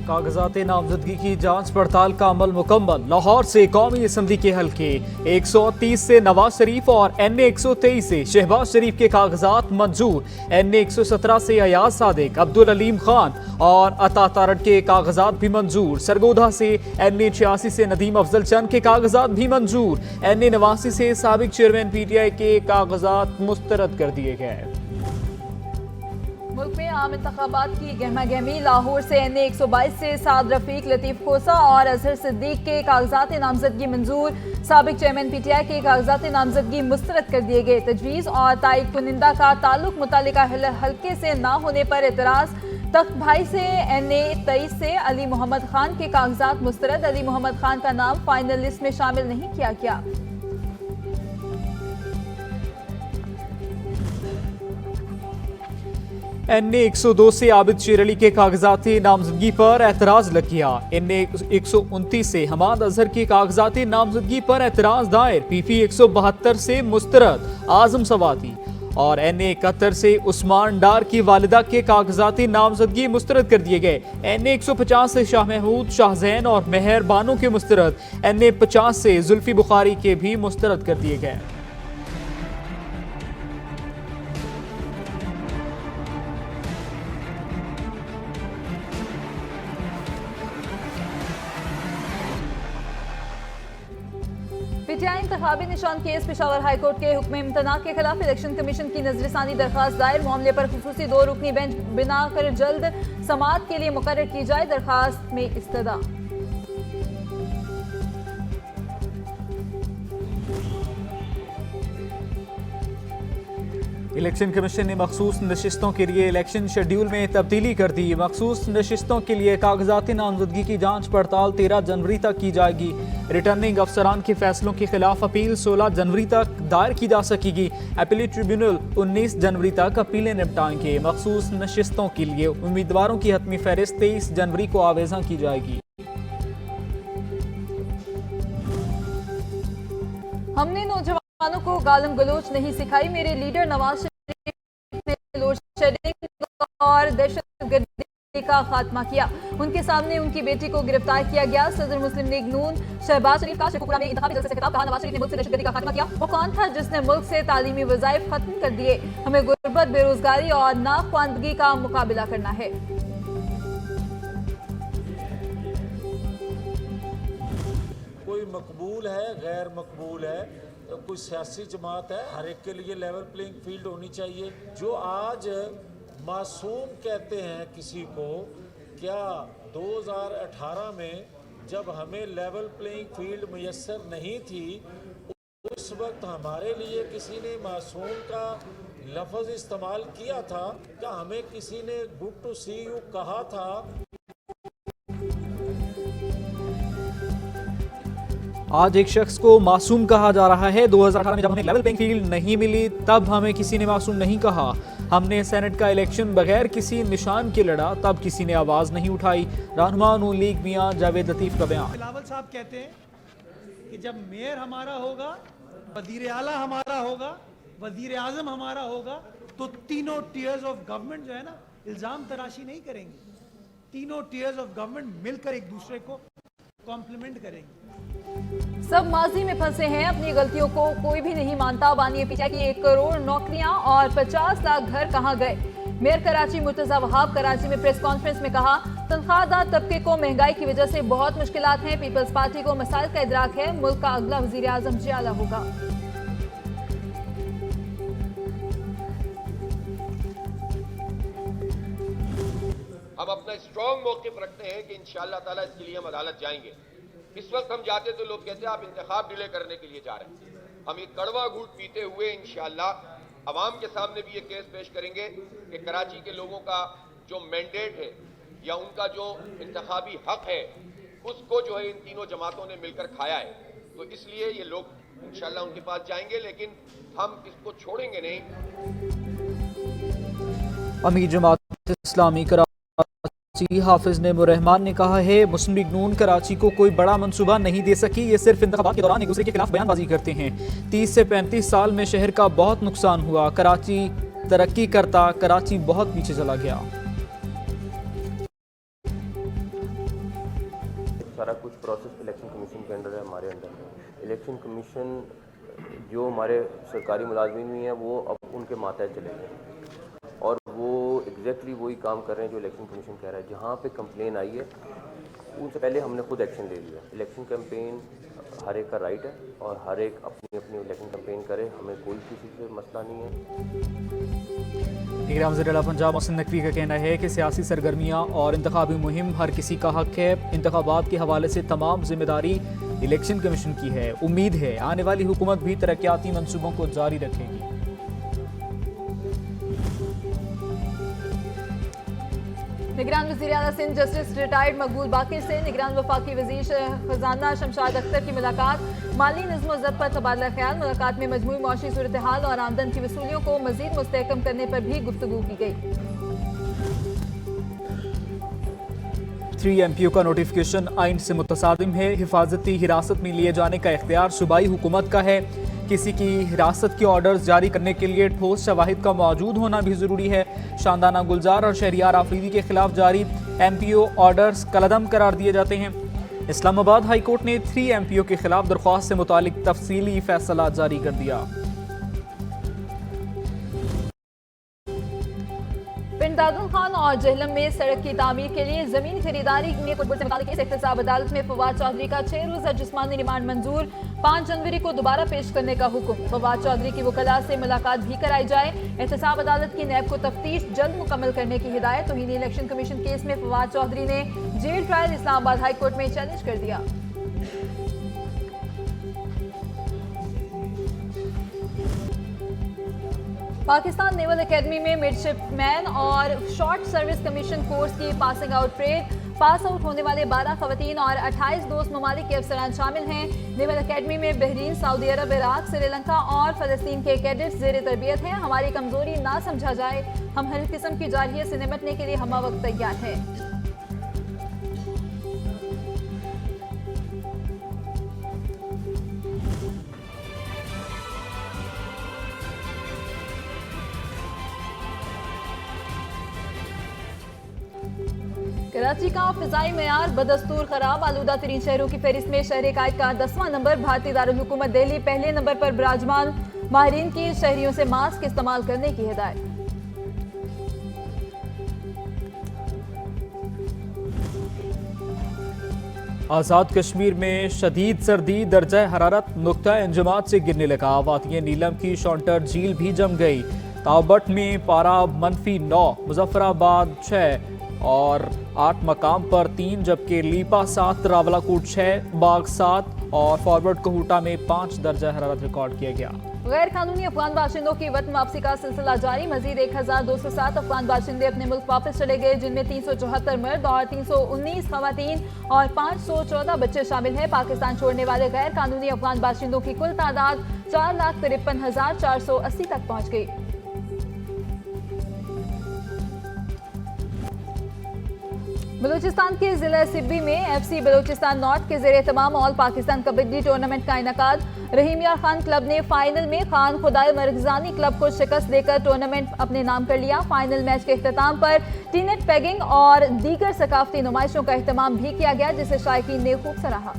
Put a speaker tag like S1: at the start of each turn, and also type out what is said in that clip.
S1: कागजात नामजदगी की जांच पड़ताल का अमल मुकम्मल। लाहौर से कौमी असम्बली के हल्के 130 से नवाज शरीफ और NA 123 से शहबाज शरीफ के कागजात मंजूर। NA 117 से अयाज सादिक, अब्दुल अलीम खान और अता तारड़ के कागजात भी मंजूर। सरगोधा से NA 86 से नदीम अफजल चंद के कागजात भी मंजूर। NA 89 से साबिक चेयरमैन PTI के कागजात मुस्तरद कर दिए गए।
S2: मुल्क में आम इंतखाबात की गहमा गहमी। लाहौर से NA 122 से साद रफीक, लतीफ खोसा और अजहर सिद्दीक के कागजात नामजदगी मंजूर। साबिक चेयरमैन PTI के कागजात नामजदगी मुस्तरद कर दिए गए। तजवीज़ और तायद कुनिंदा का ताल्लुक मुतल्लिका हल्के से ना होने पर एतराज़। तख्त भाई से NA 23 से अली मोहम्मद खान के कागजात मुस्तरद। अली मोहम्मद खान का नाम फाइनल लिस्ट में शामिल नहीं किया गया।
S1: NA 102 से आबिद शेर अली के कागजाती नामजदगी पर एतराज लग गया। NA 129 से हमाद अजहर के कागजाती नामजदगी पर एतराज दायर। PP 172 से मुस्तरद आजम सवाती और NA 71 से उस्मान डार की वालिदा के कागजाती नामजदगी मुस्तरद कर दिए गए। NA 150 से शाह महमूद, शाहजैन और मेहर बानो के मुस्तरद। NA 50 से जुल्फी बुखारी के भी मुस्तरद कर दिए गए।
S2: PTI इंतखाबी निशान केस पेशावर हाईकोर्ट के हुक्म इम्तना के खिलाफ इलेक्शन कमीशन की नजरसानी दरखास्त दायर। मामले पर खुसूसी 2 रुकनी बेंच बिना कर जल्द समाअत के लिए मुकर्रर की जाए। दरखास्त में इस्तदा।
S1: इलेक्शन कमीशन ने मखसूस नशिस्तों के लिए इलेक्शन शेड्यूल में तब्दीली कर दी। मखसूस नशिस्तों के लिए कागजाती नामजदगी की जांच पड़ताल 13 जनवरी तक की जाएगी। रिटर्निंग अफसरान के फैसलों के खिलाफ अपील 16 जनवरी तक दायर की जा सकेगी। अपीली ट्रिब्यूनल 19 जनवरी तक अपीलें निपटाएंगे। मखसूस नशिस्तों के लिए उम्मीदवारों की हतमी फहरिस्त 23 जनवरी को आवेजा की जाएगी।
S2: हमने नौजवानों को गालम गलोच नहीं सिखाई। मेरे लीडर नवाज शरीफ ने लोड शेडिंग और दहशतगर्दी का खात्मा किया। उनके सामने उनकी बेटी को गिरफ्तार किया गया। सदर मुस्लिम लीग नून शहबाज शरीफ का शेखुपुरा में इंतखाबी जलसे से खिताब। कहा, नवाज शरीफ ने मुल्क से दहशतगर्दी का खात्मा किया। वो कौन था जिसने मुल्क से तालीमी वज़ाइफ खत्म कर दिए? हमें गुर्बत, बेरोजगारी और नाख्वानदगी का मुकाबला करना है।
S3: कोई मकबूल है, गैर मकबूल है, कोई सियासी जमात है, हर एक के लिए लेवल प्लेइंग फील्ड होनी चाहिए। जो आज मासूम कहते हैं किसी को, क्या 2018 में जब हमें लेवल प्लेइंग फील्ड मुयस्सर नहीं थी, उस वक्त हमारे लिए किसी ने मासूम का लफ्ज़ इस्तेमाल किया था? क्या हमें किसी ने गुड टू सी यू कहा था?
S1: आज एक शख्स को मासूम कहा जा रहा है। 2018 में जब हमें लेवल प्लेइंग फील्ड नहीं मिली, तब हमें किसी ने मासूम नहीं कहा। हमने सेनेट का इलेक्शन बगैर किसी निशान के लड़ा, तब किसी ने आवाज नहीं उठाई। रहनुमा नून लीग मियां जावेद लतीफ का बयान।
S4: बिलावल साहब कहते हैं कि जब मेयर हमारा होगा, वजीर आला हमारा होगा, वजीर आजम हमारा होगा, तो तीनों टीयर्स ऑफ गवर्नमेंट जो है ना, इल्जाम तराशी नहीं करेंगे। तीनों टीयर्स ऑफ गवर्नमेंट मिलकर एक दूसरे को कॉम्प्लीमेंट करेंगे।
S2: सब माजी में फंसे हैं, अपनी गलतियों को कोई भी नहीं मानता। बानी PTI की 1 करोड़ नौकरियां और 50 लाख घर कहां गए? मेयर कराची मुर्तजा वहाब कराची में प्रेस कॉन्फ्रेंस में कहा, तनख्वाहदार तबके को महंगाई की वजह से बहुत मुश्किलात हैं। पीपल्स पार्टी को मसाइल का इदराक है। मुल्क का अगला वजीर आजम जियाला होगा।
S5: हम अपना स्ट्रॉन्ग मौक़िफ़ रखते हैं कि इंशाअल्लाह ताला इसके लिए हम अदालत जाएंगे। इस वक्त हम जाते तो लोग कहते हैं आप इंतखाब डिले करने के लिए जा रहे हैं। हम ये कड़वा घूंट पीते हुए इंशाअल्लाह अवाम के सामने भी ये केस पेश करेंगे कि कराची के लोगों का जो मैंडेट है या उनका जो इंतखाबी हक है, उसको जो है इन तीनों जमातों ने मिलकर खाया है। तो इसलिए ये लोग इंशाअल्लाह उनके पास जाएंगे, लेकिन हम इसको छोड़ेंगे नहीं।
S1: अमीर जमात इस्लामी हाफिज नेमुर रहमान ने कहा है, मुस्लिम लीग नून कराची को कोई बड़ा मंसूबा नहीं दे सकी। ये सिर्फ इंतखाबात के दौरान एक दूसरे के खिलाफ बयानबाजी करते हैं। 30 से 35 साल में शहर का बहुत नुकसान हुआ। कराची तरक्की करता, कराची बहुत पीछे चला गया।
S6: सारा कुछ प्रोसेस इलेक्शन कमीशन के अंडर है, हमारे अंडर है। इलेक्शन कमीशन जो हमारे सरकारी मुलाजमीन भी हैं वो अब उनके मातहत चले गए और वो एग्जैक्टली वही काम कर रहे हैं जो इलेक्शन कमीशन कह रहा है। जहाँ पे कंप्लेन आई है उनसे पहले हमने खुद एक्शन ले लिया। इलेक्शन कैंपेन हर एक का राइट है और हर एक अपनी अपनी इलेक्शन कैंपेन करे, हमें कोई किसी से मसला नहीं है।
S1: नीराम ज़रील पंजाब मोहसिन नकवी का कहना है कि सियासी सरगर्मियाँ और इंतखाबी मुहिम हर किसी का हक है। इंतखाबात के हवाले से तमाम जिम्मेदारी इलेक्शन कमीशन की है। उम्मीद है आने वाली हुकूमत भी तरक्याती मंसूबों को जारी रखेगी।
S2: निगरान वज़ीर आला सिंध जस्टिस रिटायर्ड मकबूल बाकिर से निगरान वफाकी वज़ीर खजाना शमशाद अख्तर की मुलाकात। माली निज़्म व ज़ब्त पर तबादला ख्याल। मुलाकात में मजमूई मौशी सूरत हाल और आमदन की वसूलियों को मज़ीद मुस्तहकम करने पर भी गुफ्तगू की गई।
S1: 3 MPO का नोटिफिकेशन आइन से मुतसादिम है। हिफाजती हिरासत में लिए जाने का इख्तियार सूबाई हुकूमत का है। किसी की हिरासत के ऑर्डर्स जारी करने के लिए ठोस शवाहिद का मौजूद होना भी ज़रूरी है। शानदाना गुलजार और शहरियार आफरीदी के खिलाफ जारी MPO ऑर्डर्स कलअदम करार दिए जाते हैं। इस्लामाबाद हाई कोर्ट ने 3 MPO के खिलाफ दरख्वास्त से मुतालिक तफसीली फैसला जारी कर दिया।
S2: पिंड दादुल खान और जहलम में सड़क की तामीर के लिए जमीन खरीदारी में कुछ से मुतालिक एहतसाब अदालत में फवाद चौधरी का 6 रोज़ा जिस्मानी रिमांड मंजूर। 5 जनवरी को दोबारा पेश करने का हुक्म। फवाद चौधरी की वकला से मुलाकात भी कराई जाए। एहतसाब अदालत की नैब को तफ्तीश जल्द मुकम्मल करने की हिदायत। तौहीन इलेक्शन कमीशन केस में फवाद चौधरी ने jail trial Islamabad high court में चैलेंज कर दिया। पाकिस्तान नेवल एकेडमी में मिडशिपमैन और शॉर्ट सर्विस कमीशन कोर्स की passing out parade. Pass out होने वाले 12 खवातीन और 28 दोस्त ममालिक के अफसरान शामिल हैं। नेवल एकेडमी में बहरीन, सऊदी अरब, इराक, श्रीलंका और फलस्तीन के कैडेट्स ज़ेर तरबियत हैं। हमारी कमजोरी ना समझा जाए, हम हर किस्म की जारहियत से निपटने के लिए हम वक्त तैयार हैं। कराची का फिजाई मेयार बदस्तूर खराब। आलूदा तरीन शहरों की फहरिस्त में शहर कायद का 10वां नंबर। भारतीय दारुल हुकूमत दिल्ली पहले नंबर पर विराजमान। माहिरीन की शहरियों से मास्क इस्तेमाल करने की हिदायत।
S1: आज़ाद कश्मीर में शदीद सर्दी, दर्जा हरारत नुक्ता इंजमात से गिरने लगा। वादिय नीलम की शॉन्टर झील भी जम गई। ताबट में पारा -9, मुजफ्फराबाद 6 और 8 मकाम पर 3, जबकि लीपा 7, रावलाकोट 6, बाग 7 और फॉरवर्ड कहूटा में 5 दर्जा हरारत रिकॉर्ड किया गया।
S2: गैर कानूनी अफगान बाशिंदों की वतन वापसी का सिलसिला जारी। मजीद 1207 अफगान बाशिंदे अपने मुल्क वापस चले गए, जिनमें 374 मर्द और 319 खवातीन और 514 बच्चे शामिल हैं। पाकिस्तान छोड़ने वाले गैर कानूनी अफगान बाशिंदों की कुल तादाद 4,53,480 तक पहुँच गई। बलूचिस्तान के जिला सिब्बी में FC बलूचिस्तान नॉर्थ के ज़ेरे तमाम ऑल पाकिस्तान कबड्डी टूर्नामेंट का इनेकाद। रहीम यार खान क्लब ने फाइनल में खान खुदाई मरगजानी क्लब को शिकस्त देकर टूर्नामेंट अपने नाम कर लिया। फाइनल मैच के इख्तिताम पर टीनेट पैगिंग और दीगर सकाफती नुमाइशों का एहतमाम भी किया गया, जिसे शायकीन ने खूब सराहा।